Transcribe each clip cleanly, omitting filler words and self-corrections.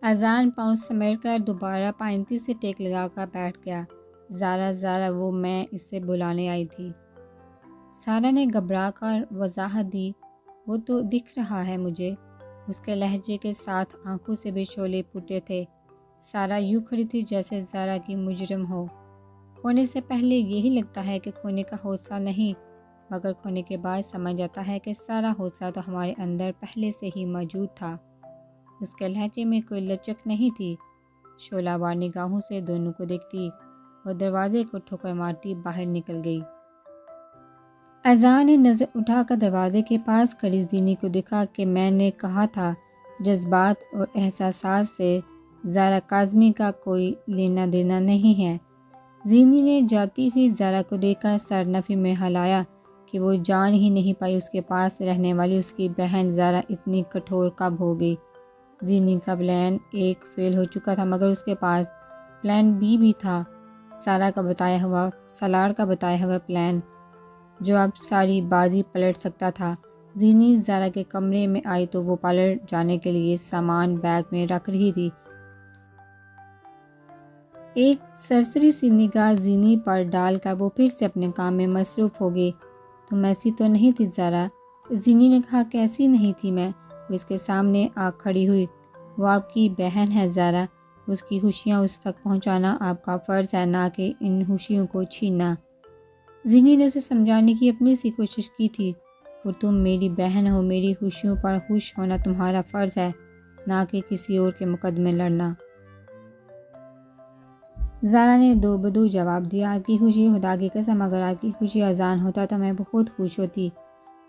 اذان پاؤں سمیٹ کر دوبارہ پائنتی سے ٹیک لگا کر بیٹھ گیا۔ زارا وہ میں اسے بلانے آئی تھی۔ سارا نے گھبرا کر وضاحت دی، وہ تو دکھ رہا ہے مجھے۔ اس کے لہجے کے ساتھ آنکھوں سے بھی شعلے پھوٹے تھے۔ سارا یوں کھڑی تھی جیسے زارا کی مجرم ہو۔ کھونے سے پہلے یہی لگتا ہے کہ کھونے کا حوصلہ نہیں، مگر کھونے کے بعد سمجھ آتا ہے کہ سارا حوصلہ تو ہمارے اندر پہلے سے ہی موجود تھا۔ اس کے لہجے میں کوئی لچک نہیں تھی۔ شعلہ وار نگاہوں سے دونوں کو دیکھتی اور دروازے کو ٹھوکر مارتی باہر نکل گئی۔ اذان نے نظر اٹھا کر دروازے کے پاس کھڑی زینی کو دیکھا کہ میں نے کہا تھا جذبات اور احساسات سے زارا کاظمی کا کوئی لینا دینا نہیں ہے۔ زینی نے جاتی ہوئی زارا کو دیکھ کر سر نفی میں ہلایا کہ وہ جان ہی نہیں پائی اس کے پاس رہنے والی اس کی بہن زارا اتنی کٹھور کب ہو گئی۔ زینی کا پلان ایک فیل ہو چکا تھا، مگر اس کے پاس پلان بی بھی تھا، سالاڑ کا بتایا ہوا پلان، جو اب ساری بازی پلٹ سکتا تھا۔ زینی زارا کے کمرے میں آئی تو وہ پارلر جانے کے لیے سامان بیگ میں رکھ رہی تھی۔ ایک سرسری سی نگاہ زینی پر ڈال کر وہ پھر سے اپنے کام میں مصروف ہو گئی۔ تم ایسی تو نہیں تھی زارا؟ زینی نے کہا، کیسی نہیں تھی میں؟ وہ اس کے سامنے آ کھڑی ہوئی۔ وہ آپ کی بہن ہے زارا، اس کی خوشیاں اس تک پہنچانا آپ کا فرض ہے، نہ کہ ان خوشیوں کو چھیننا۔ زینی نے اسے سمجھانے کی اپنی سی کوشش کی تھی، اور تم میری بہن ہو، میری خوشیوں پر خوش ہونا تمہارا فرض ہے، نہ کہ کسی اور کے مقدمے لڑنا۔ زارا نے دو بدو جواب دیا، آپ کی خوشی خدا کی قسم، اگر آپ کی خوشی اذان ہوتا تو میں بہت خوش ہوتی،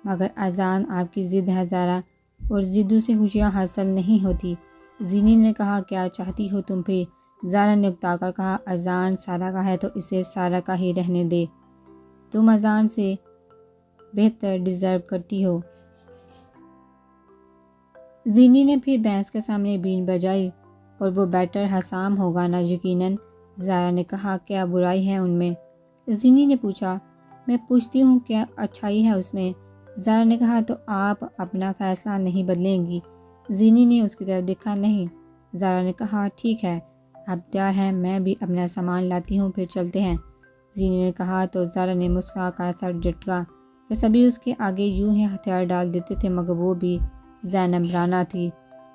مگر اذان آپ کی ضد ہے زارا، اور ضدوں سے خوشیاں حاصل نہیں ہوتی۔ زینی نے کہا، کیا چاہتی ہو تم پھر؟ زارا نے اکتا کر کہا، اذان سارا کا ہے تو اسے سارا کا ہی رہنے دے، تم اذان سے بہتر ڈیزرو کرتی ہو۔ زینی نے پھر بحث کے سامنے بین بجائی، اور وہ بیٹر حسام ہوگا نا یقیناً؟ زارا نے کہا، کیا برائی ہے ان میں؟ زینی نے پوچھا، میں پوچھتی ہوں کیا اچھائی ہے اس میں؟ زارا نے کہا، تو آپ اپنا فیصلہ نہیں بدلیں گی؟ زینی نے اس کی طرف دیکھا نہیں۔ زارا نے کہا، ٹھیک ہے، آپ تیار ہیں، میں بھی اپنا سامان لاتی ہوں، پھر چلتے ہیں۔ زینی نے کہا تو زارا نے مسکرا کر سر جھٹکا کہ سبھی اس کے آگے یوں ہی ہتھیار ڈال دیتے تھے، مگر وہ بھی زینب رانا تھی،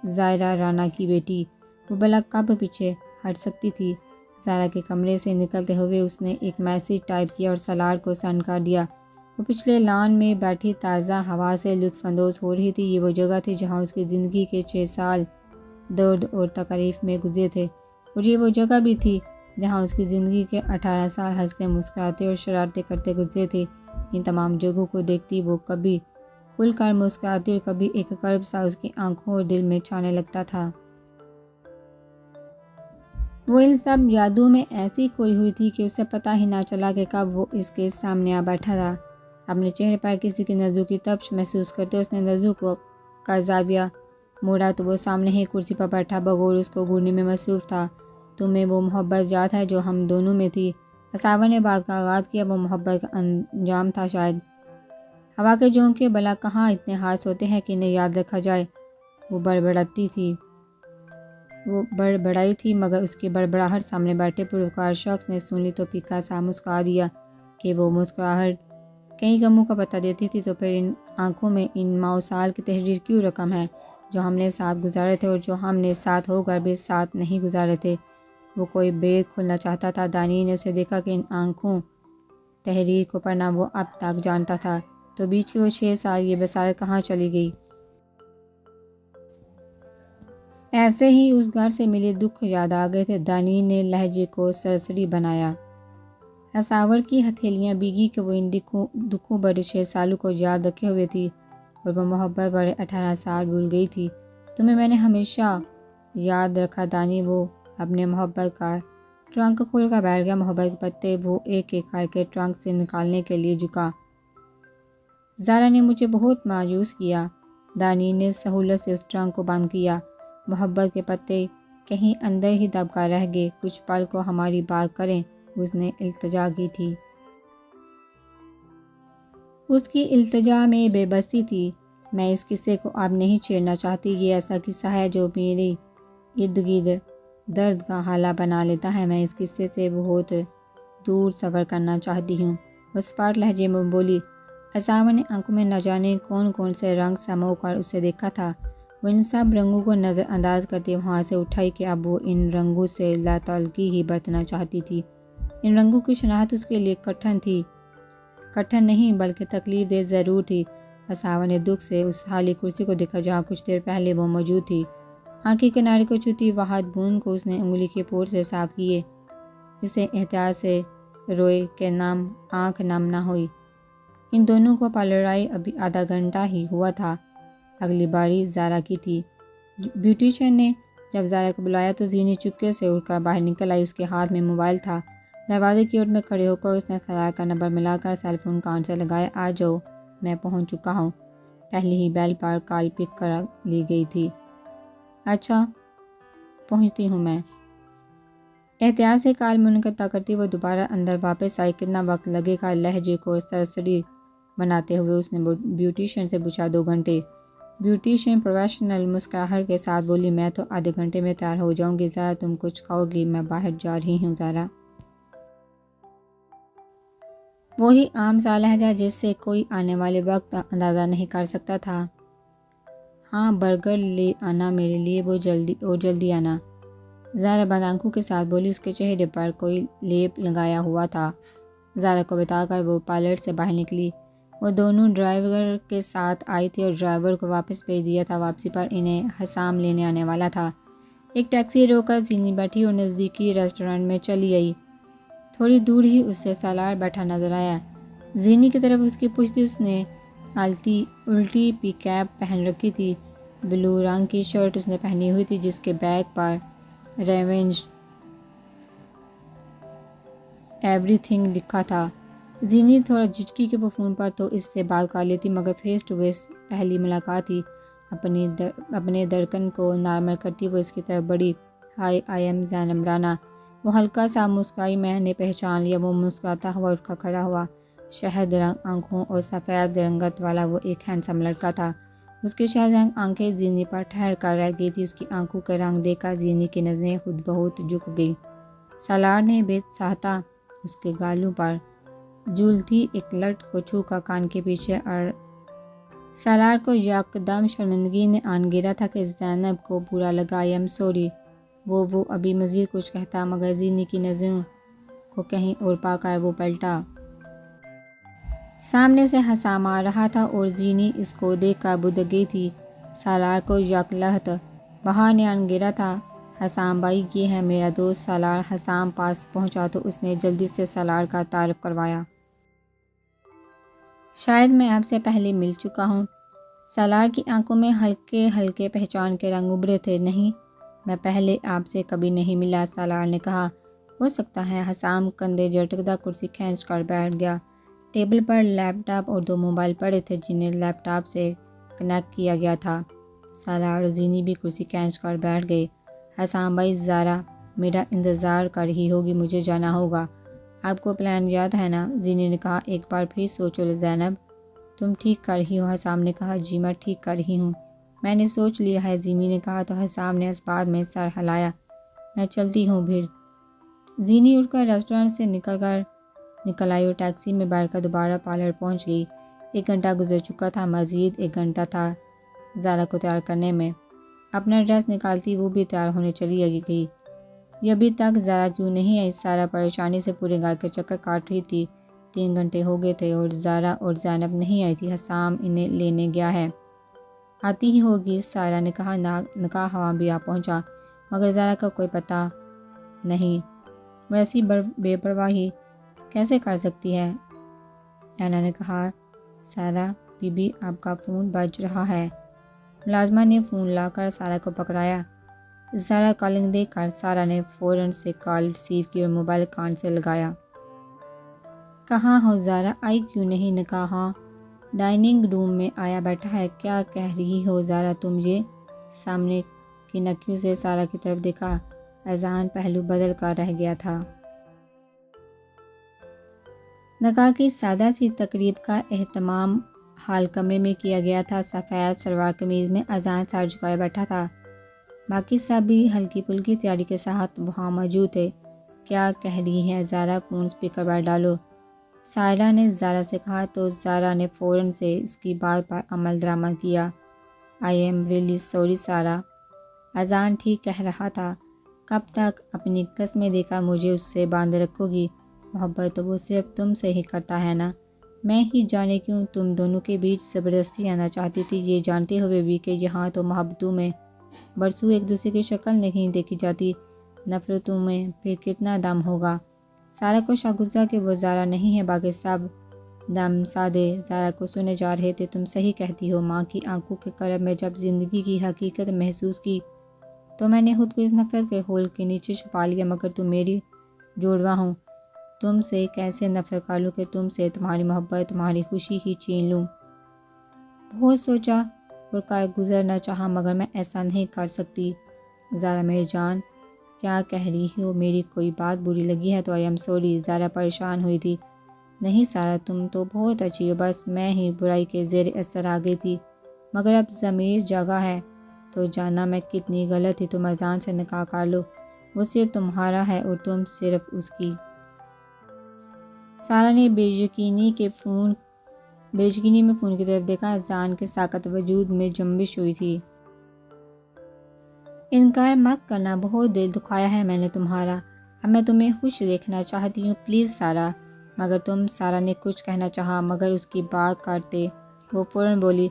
زائرہ رانا کی بیٹی، وہ بھلا کب پیچھے ہٹ سکتی تھی؟ زارا کے کمرے سے نکلتے ہوئے اس نے ایک میسیج ٹائپ کیا اور سالاڑ کو سینڈ کر دیا۔ وہ پچھلے لان میں بیٹھی تازہ ہوا سے لطف اندوز ہو رہی تھی۔ یہ وہ جگہ تھی جہاں اس کی زندگی کے 6 سال درد اور تکلیف میں گزرے تھے، اور یہ وہ جگہ بھی تھی جہاں اس کی زندگی کے 18 سال ہنستے مسکراتے اور شرارتیں کرتے گزرے تھے۔ ان تمام جگہوں کو دیکھتی وہ کبھی کھل کر مسکراتی اور کبھی ایک کرب سا اس کی آنکھوں اور دل میں چھانے لگتا تھا۔ وہ ان سب یادوں میں ایسی کھوئی ہوئی تھی کہ اسے پتہ ہی نہ چلا کہ کب وہ اس کے سامنے آ بیٹھا تھا۔ اپنے چہرے پر کسی کی نظروں کی تپش محسوس کرتے اس نے نظروں کا زاویہ موڑا تو وہ سامنے ہی کرسی پر بیٹھا بغور اس کو گھورنے میں مصروف تھا۔ تمہیں وہ محبت یاد ہے جو ہم دونوں میں تھی؟ حساور نے بات کا آغاز کیا، وہ محبت کا انجام تھا شاید۔ ہوا کے جھونکے بلا کہاں اتنے خاص ہوتے ہیں کہ انہیں یاد رکھا جائے۔ وہ بڑبڑائی تھی، مگر اس کی بڑبڑاہٹ سامنے بیٹھے پروکار شخص نے سن لی تو پھیکا سا مسکرا دیا کہ وہ مسکراہٹ کئی غموں کا پتہ دیتی تھی۔ تو پھر ان آنکھوں میں ان ماہ و سال کی تحریر کیوں رقم ہے جو ہم نے ساتھ گزارے تھے اور جو ہم نے ساتھ ہو کر بھی ساتھ نہیں گزارے تھے؟ وہ کوئی بید کھولنا چاہتا تھا۔ دانی نے اسے دیکھا کہ ان آنکھوں تحریر کو پڑھنا وہ اب تک جانتا تھا، تو بیچ کے وہ 6 سال یہ بصارت کہاں چلی گئی؟ ایسے ہی اس گھر سے ملے دکھ یاد آ گئے تھے۔ دانی نے لہجے کو سرسری بنایا۔ حساور کی ہتھیلیاں بھیگی کہ وہ ان دکھوں بڑے 6 سالوں کو یاد رکھے ہوئے تھی، اور وہ محبت بڑے 18 سال بھول گئی تھی۔ تمہیں میں نے ہمیشہ یاد رکھا دانی۔ وہ اپنے محبت کا ٹرنک کھول کر بیٹھ گیا۔ محبت کے پتے وہ ایک ایک کر کے ٹرنک سے نکالنے کے لیے جھکا۔ زارا نے مجھے بہت مایوس کیا۔ دانی نے سہولت سے اس ٹرنک کو بند کیا۔ محبت کے پتے کہیں اندر ہی دب کر رہ گئے۔ کچھ پل کو ہماری بات کریں، اس نے التجا کی تھی۔ اس کی التجا میں بے بسی تھی۔ میں اس قصے کو اب نہیں چھیڑنا چاہتی۔ یہ ایسا قصہ ہے جو میری ارد گرد درد کا حالہ بنا لیتا ہے۔ میں اس قصے سے بہت دور سفر کرنا چاہتی ہوں، وہ سپاٹ لہجے میں بولی۔ اسامہ نے آنکھوں میں نہ جانے کون کون سے رنگ سمو کر اسے دیکھا تھا۔ وہ ان سب رنگوں کو نظر انداز کرتے وہاں سے اٹھائی کہ اب وہ ان رنگوں سے لاتعلقی ہی برتنا چاہتی تھی۔ ان رنگوں کی شناخت اس کے لیے کٹھن نہیں بلکہ تکلیف دہ ضرور تھی۔ اسامہ نے دکھ سے اس خالی کرسی کو دیکھا جہاں کچھ دیر پہلے وہ موجود تھی۔ آنکھ کے کنارے کو چھوتی واحد بوند کو اس نے انگلی کے پور سے صاف کیے، اسے احتیاط سے روئے کہ آنکھ نم نہ ہوئی۔ ان دونوں کو پارلر آئے ابھی آدھا گھنٹہ ہی ہوا تھا۔ اگلی باری زارا کی تھی۔ بیوٹیشین نے جب زارا کو بلایا تو زینی چپکے سے اٹھ کر باہر نکل آئی۔ اس کے ہاتھ میں موبائل تھا۔ دروازے کی اوٹ میں کھڑے ہو کر اس نے سالار کا نمبر ملا کر سیل فون کان سے لگایا۔ آ جاؤ، میں پہنچ چکا ہوں۔ پہلی ہی بیل پر کال پک کر لی گئی تھی۔ اچھا، پہنچتی ہوں میں۔ احتیاط سے کال منقطع کرتی وہ دوبارہ اندر واپس آئی۔ کتنا وقت لگے گا؟ لہجے کو سرسری بناتے ہوئے اس نے بیوٹیشین سے پوچھا۔ 2 گھنٹے۔ بیوٹیشین پروفیشنل مسکراہٹ کے ساتھ بولی۔ میں تو آدھے گھنٹے میں تیار ہو جاؤں گی۔ زارا تم کچھ کھاؤ گی؟ میں باہر جا رہی ہوں زارا۔ وہی عام سا لہجہ جس سے کوئی آنے والے وقت اندازہ نہیں کر سکتا تھا۔ ہاں، برگر لے آنا میرے لیے، وہ جلدی آنا، زارا بند آنکھوں کے ساتھ بولی۔ اس کے چہرے پر کوئی لیپ لگایا ہوا تھا۔ زارا کو بتا کر وہ پارلر سے باہر نکلی۔ وہ دونوں ڈرائیور کے ساتھ آئی تھی اور ڈرائیور کو واپس بھیج دیا تھا۔ واپسی پر انہیں حسام لینے آنے والا تھا۔ ایک ٹیکسی روک کر زینی بیٹھی اور نزدیکی ریسٹورنٹ میں چلی آئی۔ تھوڑی دور ہی اس سے سالار بیٹھا نظر آیا۔ زینی کی طرف اس کی پشت تھی۔ اس نے الٹی پی کیپ پہن رکھی تھی۔ بلو رنگ کی شرٹ اس نے پہنی ہوئی تھی جس کے بیک پر ریونج ایوری تھنگ لکھا تھا۔ زینی تھوڑا جھجکی کہ وہ فون پر تو اس سے بات کر لیتی مگر فیس ٹو فیس پہلی ملاقات تھی۔ اپنے دھڑکن کو نارمل کرتی وہ اس کی طرف بڑھی۔ ہائی، آئی ایم زینب رانا۔ وہ ہلکا سا مسکرائی۔ میں نے پہچان لیا۔ وہ مسکراتا ہوا اٹھ کر کھڑا ہوا۔ شہد رنگ آنکھوں اور سفید رنگت والا وہ ایک ہینڈسم لڑکا تھا۔ اس کی شہد رنگ آنکھیں زینی پر ٹھہر کر رہ گئی تھی۔ اس کی آنکھوں کے رنگ دیکھ کر زینی کی نظریں خود بہت جھک گئی۔ سالار نے بے ساہتا اس کے گالوں پر جھولتی ایک لٹ کو چھو کر کان کے پیچھے سالار کو یکدم شرمندگی نے آن گرا تھا کہ زینب کو برا لگا۔ I am sorry. وہ ابھی مزید کچھ کہتا مگر زینی کی نظروں کو کہیں اور پا کر وہ پلٹا۔ سامنے سے حسام آ رہا تھا اور زینی اس کو دیکھ کر بدک گئی تھی۔ سالار کو یک لحظت بہار نے آن گرا تھا۔ حسام بھائی، یہ ہے میرا دوست سالار۔ حسام پاس پہنچا تو اس نے جلدی سے سالار کا تعارف کروایا۔ شاید میں آپ سے پہلے مل چکا ہوں۔ سالار کی آنکھوں میں ہلکے ہلکے پہچان کے رنگ ابھرے تھے۔ نہیں، میں پہلے آپ سے کبھی نہیں ملا، سالار نے کہا۔ ہو سکتا ہے۔ حسام کندھے جھٹکتا کرسی کھینچ کر بیٹھ گیا۔ ٹیبل پر لیپ ٹاپ اور 2 موبائل پڑے تھے جنہیں لیپ ٹاپ سے کنیکٹ کیا گیا تھا۔ سالار اور زینی بھی کرسی کھینچ کر بیٹھ گئے۔ حسام بھائی، زارا میرا انتظار کر رہی ہوگی، مجھے جانا ہوگا۔ آپ کو پلان یاد ہے نا؟ زینی نے کہا۔ ایک بار پھر سوچو زینب، تم ٹھیک کر رہی ہو؟ حسام نے کہا۔ جی میں ٹھیک کر رہی ہوں، میں نے سوچ لیا ہے، زینی نے کہا تو حسام نے اس بات میں سر ہلایا۔ میں چلتی ہوں پھر۔ زینی اٹھ کر ریسٹورنٹ سے نکل آئی اور ٹیکسی میں بیٹھ کر دوبارہ پارلر پہنچ گئی۔ 1 گھنٹہ گزر چکا تھا، مزید 1 گھنٹہ تھا زارا کو تیار کرنے میں۔ اپنا ڈریس نکالتی وہ بھی تیار ہونے چلی گئی۔ یہ ابھی تک زارا کیوں نہیں آئی؟ سارا پریشانی سے پورے گھر کے چکر کاٹ رہی تھی۔ 3 گھنٹے ہو گئے تھے اور زارا اور زینب نہیں آئی تھی۔ حسام انہیں لینے گیا ہے، آتی ہی ہوگی، سارا نے کہا۔ نکاح ہوا بھی آ پہنچا مگر زارا کا کوئی پتہ نہیں۔ ویسی بے پرواہی کیسے کر سکتی ہے؟ اینا نے کہا۔ سارا بی بی، آپ کا فون بج رہا ہے۔ ملازمہ نے فون لا کر سارا کو پکڑایا۔ زارا کالنگ دیکھ کر سارا نے فوراً سے کال ریسیو کی اور موبائل کان سے لگایا۔ کہاں ہو زارا؟ آئی کیوں نہیں؟ نکاح ہاں، ڈائننگ روم میں آیا بیٹھا ہے۔ کیا کہہ رہی ہو زارا تم یہ؟ سامنے کی نکیوں سے سارا کی طرف دیکھا۔ اذان پہلو بدل کر رہ گیا تھا۔ نکاح کی سادہ سی تقریب کا اہتمام ہال کمرے میں کیا گیا تھا۔ سفید شلوار قمیض میں اذان سر جھکائے بیٹھا تھا۔ باقی سب بھی ہلکی پھلکی تیاری کے ساتھ وہاں موجود تھے۔ کیا کہہ رہی ہے زارا، فون اسپیکر پر ڈالو، سائرہ نے زارا سے کہا تو زارا نے فوراً سے اس کی بات پر عمل درآمد کیا۔ I am really sorry Sara, Azan ٹھیک کہہ رہا تھا، کب تک اپنی قسمیں دے کر مجھے اس سے باندھے رکھو گی؟ محبت تو وہ صرف تم سے ہی کرتا ہے نا، میں ہی جانے کیوں تم دونوں کے بیچ زبردستی آنا چاہتی تھی، یہ جانتے ہوئے بھی کہ یہاں تو محبتوں میں برسوں ایک دوسرے کی شکل نہیں دیکھی جاتی، نفرتوں میں پھر کتنا دم ہوگا؟ سارہ کو شک گزرا کہ وہ زارا نہیں ہے، باقی سب دم سادے زارا کو سنے جا رہے تھے۔ تم صحیح کہتی ہو، ماں کی آنکھوں کے قرب میں جب زندگی کی حقیقت محسوس کی تو میں نے خود کو اس نفرت کے ہول کے نیچے چھپا لیا، مگر تم میری جوڑواں ہو، تم سے کیسے نفرت کر لوں کہ تم سے تمہاری محبت، تمہاری خوشی ہی چھین لوں؟ بہت سوچا اور کر گزرنا چاہا مگر میں ایسا نہیں کر سکتی۔ زارا میری جان، کیا کہہ رہی ہو؟ میری کوئی بات بری لگی ہے تو آئی ایم سوری، زارا پریشان ہوئی تھی۔ نہیں سارہ، تم تو بہت اچھی ہو، بس میں ہی برائی کے زیر اثر آ گئی تھی، مگر اب ضمیر جاگا ہے تو جانا میں کتنی غلط تھی۔ تم اذان سے نکاح کر لو، وہ صرف تمہارا ہے اور تم صرف اس کی۔ سارہ نے بے یقینی میں فون کی طرف دیکھا، اذان کے ساکت وجود میں جنبش ہوئی تھی۔ انکار مت کرنا، بہت دل دکھایا ہے میں نے تمہارا، اب میں تمہیں خوش دیکھنا چاہتی ہوں، پلیز سارہ۔ مگر تم، سارہ نے کچھ کہنا چاہا مگر اس کی بات کاٹتے وہ فوراً بولی،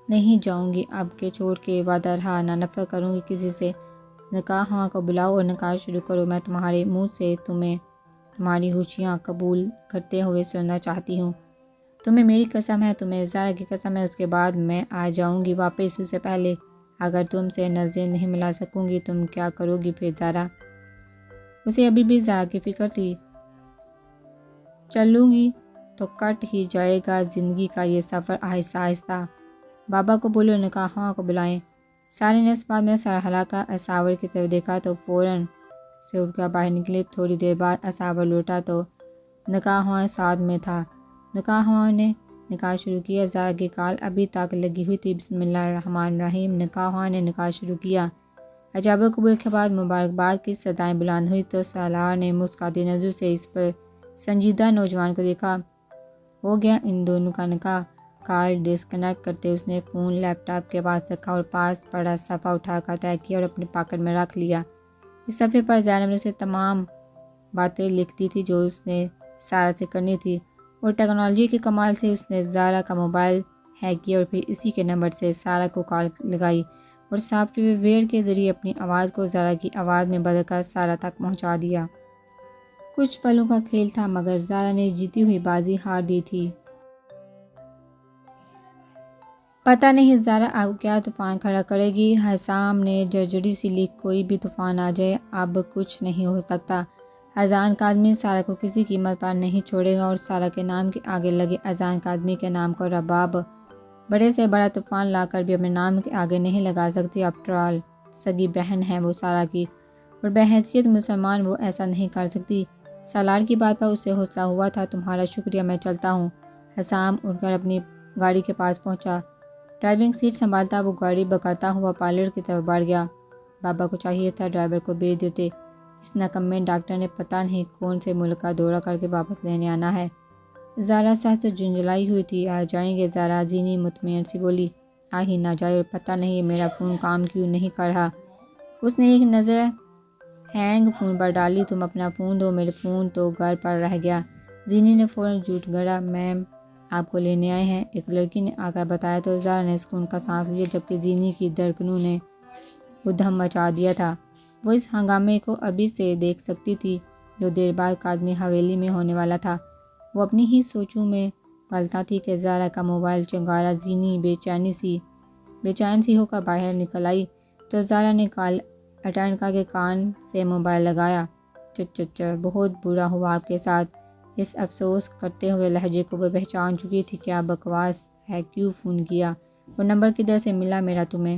نہیں جاؤں گی اب کے چھوڑ کے، وعدہ رہا، نہ نفرت کروں گی کسی سے، نکاح ہاں کو بلاؤ اور نکاح شروع کرو، میں تمہارے منہ سے تمہیں تمہاری خوشیاں قبول کرتے ہوئے سننا چاہتی ہوں، تمہیں میری قسم ہے، تمہیں زارا کی قسم ہے، اس کے بعد میں آ جاؤں گی واپس، اس سے پہلے اگر تم سے نظریں نہیں ملا سکوں گی تم کیا کرو گی پھر؟ زارا، اسے ابھی بھی زارا کی فکر تھی، چلوں گی تو کٹ ہی جائے گا زندگی کا یہ سفر آہستہ آہستہ، بابا کو بولو نکاح کو بلائیں۔ سارے نے اس بات میں سر ہلا کر اساور کی طرف دیکھا تو فوراً سے اٹھ کر باہر نکلے۔ تھوڑی دیر بعد اساور لوٹا تو نکاح ساتھ میں تھا۔ نکاح نے نکاح شروع کیا، زارا کی کال ابھی تک لگی ہوئی تھی۔ بسم اللہ الرحمن الرحیم، نکاح نے نکاح شروع کیا۔ اجابہ قبول کے بعد مبارکباد کی صدائیں بلند ہوئی تو سالار نے مسکراتی نظروں سے اس پر سنجیدہ نوجوان کو دیکھا۔ ہو گیا ان دونوں کا نکاح؟ کال ڈسکنیکٹ کرتے اس نے فون لیپ ٹاپ کے پاس رکھا اور پاس پڑا صفحہ اٹھا کر طے کیا اور اپنے پاکٹ میں رکھ لیا۔ اس صفحے پر زینب نے اسے تمام باتیں لکھتی تھی جو اس نے سارہ سے کرنی تھی، اور ٹیکنالوجی کے کمال سے اس نے زارا کا موبائل ہیک کیا اور پھر اسی کے نمبر سے سارہ کو کال لگائی اور سافٹ ویئر کے ذریعے اپنی آواز کو زارا کی آواز میں بدل کر سارہ تک پہنچا دیا۔ کچھ پلوں کا کھیل تھا مگر زارا نے جیتی ہوئی بازی ہار دی تھی۔ پتہ نہیں زارا اب کیا طوفان کھڑا کرے گی۔ حسام نے جرجری سی لکھ، کوئی بھی طوفان آ جائے اب کچھ نہیں ہو سکتا، اذان کاظمی سارہ کو کسی قیمت پر نہیں چھوڑے گا، اور سارہ کے نام کے آگے لگے اذان کاظمی کے نام کو رباب بڑے سے بڑا طوفان لا کر بھی اپنے نام کے آگے نہیں لگا سکتی۔ آفٹر آل سگی بہن ہے وہ سارہ کی، اور بحیثیت مسلمان وہ ایسا نہیں کر سکتی۔ سالار کی بات پر اسے حوصلہ ہوا تھا۔ تمہارا شکریہ، میں چلتا ہوں۔ حسام اٹھ کر اپنی گاڑی کے پاس پہنچا، ڈرائیونگ سیٹ سنبھالتا وہ گاڑی بھگاتا ہوا پارلر کی طرف بڑھ گیا۔ بابا کو چاہیے تھا ڈرائیور کو بھیج دیتے، اس نکمے ڈاکٹر نے پتہ نہیں کون سے ملک کا دورہ کر کے واپس لینے آنا ہے۔ زارا سخت جھنجھلائی ہوئی تھی۔ آ جائیں گے زارا، زینی مطمئن سی بولی، آ ہی نہ جائے، اور پتہ نہیں میرا فون کام کیوں نہیں کر رہا۔ اس نے ایک نظر ہینگ فون پر ڈالی، تم اپنا فون دو، میرے فون تو گھر پر رہ گیا۔ زینی نے فوراً جھوٹ گھڑا، میم آپ کو لینے آئے ہیں، ایک لڑکی نے آ کر بتایا تو زارا نے سکون کا سانس لیا، جبکہ زینی کی دھڑکنوں نے ادھم مچا دیا تھا۔ وہ اس ہنگامے کو ابھی سے دیکھ سکتی تھی جو دیر بعد کاظمی حویلی میں ہونے والا تھا۔ وہ اپنی ہی سوچوں میں غلطاں تھی کہ زارا کا موبائل چنگارا۔ زینی بے چین سی ہو کر باہر نکل آئی تو زارا نے کال اٹینڈ کر کے کان سے موبائل لگایا۔ بہت برا ہوا آپ کے ساتھ، اس افسوس کرتے ہوئے لہجے کو وہ پہچان چکی تھی۔ کیا بکواس ہے، کیوں فون کیا، اور نمبر کدھر سے ملا میرا تمہیں؟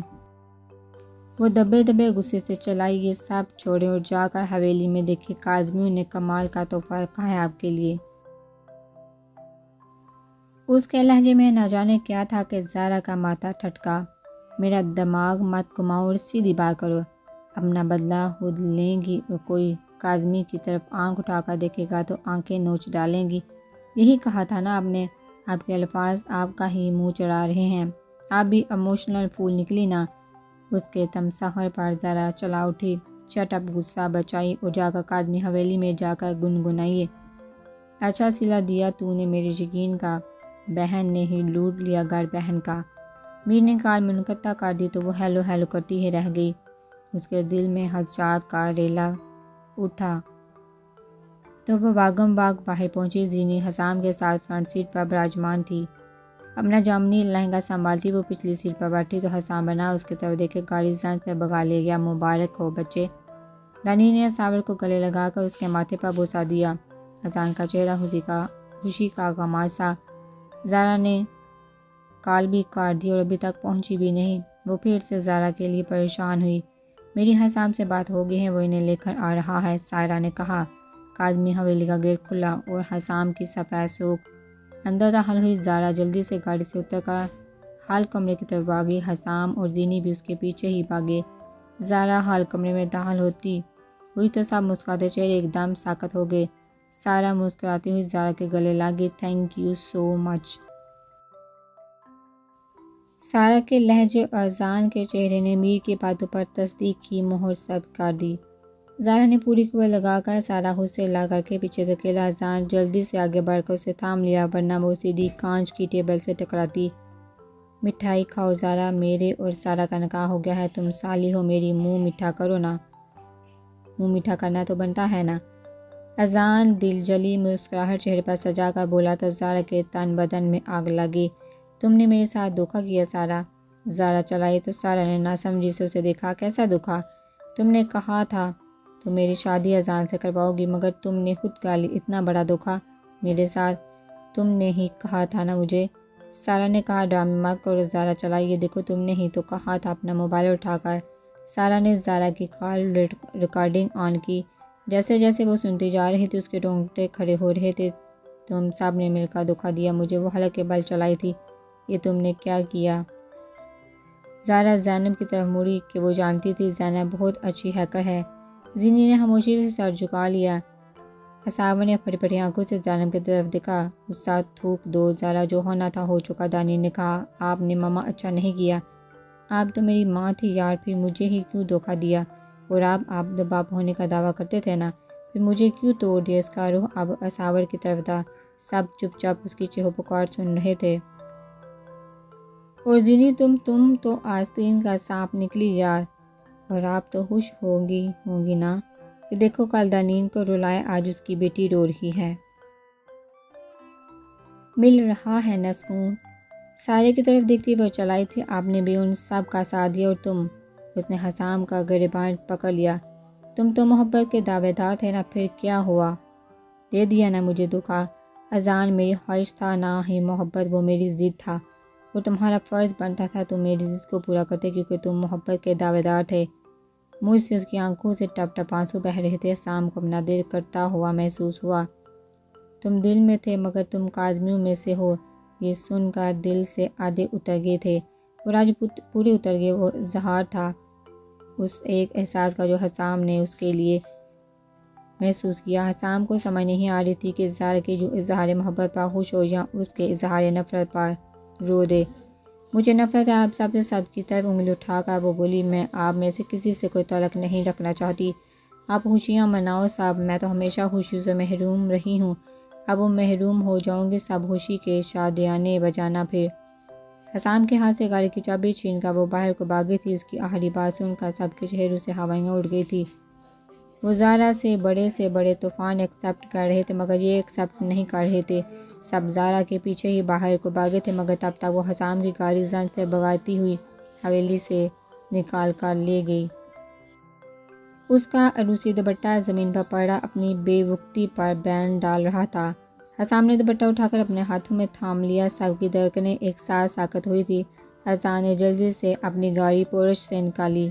وہ دبے دبے غصے سے چلائی، یہ سب چھوڑیں اور جا کر حویلی میں دیکھے، کاظمیوں نے کمال کا تحفہ رکھا ہے آپ کے لیے۔ اس کے لہجے میں نہ جانے کیا تھا کہ زارا کا ماتھا ٹھٹکا۔ میرا دماغ مت گھماؤ اور سیدھی بات کرو، اپنا بدلہ خود لیں گی اور کوئی کاظمی کی طرف آنکھ اٹھا کر دیکھے گا تو آنکھیں نوچ ڈالیں گی۔ یہی کہا تھا نا آپ نے، آپ کے الفاظ آپ کا ہی منہ چڑھا رہے ہیں، آپ بھی ایموشنل پھول نکلی نا۔ اس کے تمسخر پر ذرا چلا اٹھی۔ شٹ اپ، غصہ بچائی اور جا کر کاظمی حویلی میں جا کر گنگنائیے۔ اچھا صلہ دیا تو نے میرے یقین کا، بہن نے ہی لوٹ لیا گھر بہن کا۔ میر نے کال منقطع کر دی تو وہ ہیلو ہیلو کرتی ہی رہ گئی۔ اس کے دل میں خدشات کا ریلا اٹھا تو وہ بھاگم بھاگ باہر پہنچی۔ زینی حسام کے ساتھ فرنٹ سیٹ پر براجمان تھی، اپنا جامنی لہنگا سنبھالتی۔ وہ پچھلی سیٹ پر بیٹھی تو حسام بنا اس کی طرف دیکھے گاڑی زن سے بھگا لے گیا۔ مبارک ہو بچے۔ دانی نے صابر کو گلے لگا کر اس کے ماتھے پر بوسہ دیا۔ حسان کا چہرہ خوشی کا غماز سا۔ زارا نے کال بھی کاٹ دی اور ابھی تک پہنچی بھی نہیں۔ وہ پھر سے زارا کے لیے پریشان ہوئی۔ میری حسام سے بات ہو گئی ہے، وہ انہیں لے کر آ رہا ہے، سائرہ نے کہا۔ کاظمی حویلی کا گیٹ کھلا اور حسام کی سفید سوکھ اندر داخل ہوئی۔ زارا جلدی سے گاڑی سے اتر کر ہال کمرے کی طرف بھاگی۔ حسام اور زینی بھی اس کے پیچھے ہی بھاگے۔ زارا ہال کمرے میں داخل ہوئی تو سب مسکراتے چہرے ایک دم ساکت ہو گئے۔ سارا مسکراتی ہوئی زارا کے گلے لگی۔ تھینک یو سو مچ۔ سارا کے لہجے اور اذعان کے چہرے نے میر کی باتوں پر تصدیق کی مہر ثبت کر دی۔ زارا نے پوری قوت لگا کر سارا خود سے لا کر کے پیچھے دھکیلا۔ اذعان جلدی سے آگے بڑھ کر اسے تھام لیا، ورنہ وہ سیدھی کانچ کی ٹیبل سے ٹکراتی۔ مٹھائی کھاؤ زارا، میرے اور سارا کا نکاح ہو گیا ہے، تم سالی ہو میری، منہ میٹھا کرو نا۔ منہ میٹھا کرنا تو بنتا ہے نا۔ اذعان دل جلی مسکراہٹ چہرے پر سجا کر بولا تو زارا کے تن بدن میں آگ لگی۔ تم نے میرے ساتھ دھوکہ کیا سارا۔ زارا چلائی تو سارا نے ناسمجھی سے اسے دیکھا۔ کیسا دھوکہ؟ تم نے کہا تھا تم میری شادی اذعان سے کرواؤ گی، مگر تم نے خود گالی، اتنا بڑا دھوکہ میرے ساتھ؟ تم نے ہی کہا تھا نا مجھے۔ سارا نے کہا ڈرامے مت کرو زارا، چلائی، یہ دیکھو تم نے ہی تو کہا تھا۔ اپنا موبائل اٹھا کر سارا نے زارا کی کال ریکارڈنگ آن کی۔ جیسے جیسے وہ سنتی جا رہی تھی اس کے رونگٹے کھڑے ہو رہے تھے۔ تم سب نے مل کر دھوکہ دیا مجھے، وہ حلق کے بل چلائی تھی، یہ تم نے کیا کیا؟ زارا زینب کی طرف مڑی کہ وہ جانتی تھی زینب بہت اچھی ہیکر ہے۔ زینی نے خاموشی سے سر جھکا لیا۔ حسام نے پھٹی پھٹی آنکھوں سے زینب کی طرف دیکھا۔ غصہ تھوک دو زارا، جو ہونا تھا ہو چکا۔ دانی نے کہا آپ نے ماما اچھا نہیں کیا، آپ تو میری ماں تھی یار، پھر مجھے ہی کیوں دھوکہ دیا؟ اور آپ تو باپ ہونے کا دعویٰ کرتے تھے نا، پھر مجھے کیوں توڑ دیا؟ اس کا رخ اب اصابر کی طرف تھا۔ سب چپ چاپ اس کی چیخو پکار سن رہے تھے۔ اور زینی تم تو آستین کا سانپ نکلی یار، اور آپ تو خوش ہوگی نا کہ دیکھو کل دانین کو رلائے، آج اس کی بیٹی رو رہی ہے۔ مل رہا ہے نا سکون۔ سارے کی طرف دیکھتی وہ چلائی تھی، آپ نے بھی ان سب کا ساتھ دیا اور تم، اس نے حسام کا گریباں پکڑ لیا، تم تو محبت کے دعوے دار تھے نا، پھر کیا ہوا؟ دے دیا نا مجھے دھوکہ۔ اذعان میری خواہش تھا نہ ہی محبت، وہ میری ضد تھا، اور تمہارا فرض بنتا تھا تم میری ضد کو پورا کرتے کیونکہ تم محبت کے دعوے دار تھے۔ مجھ سے اس کی آنکھوں سے ٹپ ٹپ آنسو بہہ رہے تھے۔ حسام کو اپنا دل کرتا ہوا محسوس ہوا۔ تم دل میں تھے مگر تم کاظمیوں میں سے ہو، یہ سن کر دل سے آدھے اتر گئے تھے اور آج پورے اتر گئے۔ وہ اظہار تھا اس ایک احساس کا جو حسام نے اس کے لیے محسوس کیا۔ حسام کو سمجھ نہیں آ رہی تھی کہ زارا کے جو اظہار محبت پر خوش ہو یا اس کے اظہار نفرت پر رو دے۔ مجھے نفرت ہے آپ سب کی طرف انگلی اٹھا کر وہ بولی، میں آپ میں سے کسی سے کوئی تعلق نہیں رکھنا چاہتی، آپ خوشیاں مناؤ سب، میں تو ہمیشہ خوشیوں سے محروم رہی ہوں، اب وہ محروم ہو جاؤں گی سب خوشی کے شادیانے بجانا۔ پھر حسام کے ہاتھ سے گاڑی کی چابی چھین کر وہ باہر کو بھاگی تھی۔ اس کی آخری بات سن کر سب کے چہروں سے ہوائیاں اڑ گئی تھی۔ وہ زارا سے بڑے طوفان ایکسیپٹ کر رہے تھے مگر یہ ایکسیپٹ نہیں کر رہے تھے۔ سب زارا کے پیچھے ہی باہر کو بھاگے تھے مگر تب تک وہ حسام کی گاڑی زن سے بھگاتی ہوئی حویلی سے نکال کر لے گئی۔ اس کا عروسی دوپٹہ زمین پر پڑا اپنی بے وقتی پر بین ڈال رہا تھا۔ حسام نے دوپٹہ اٹھا کر اپنے ہاتھوں میں تھام لیا۔ سب کی دھڑکنیں ایک ساتھ ساکت ہوئی تھی۔ حسام نے جلدی سے اپنی گاڑی پورش سے نکالی۔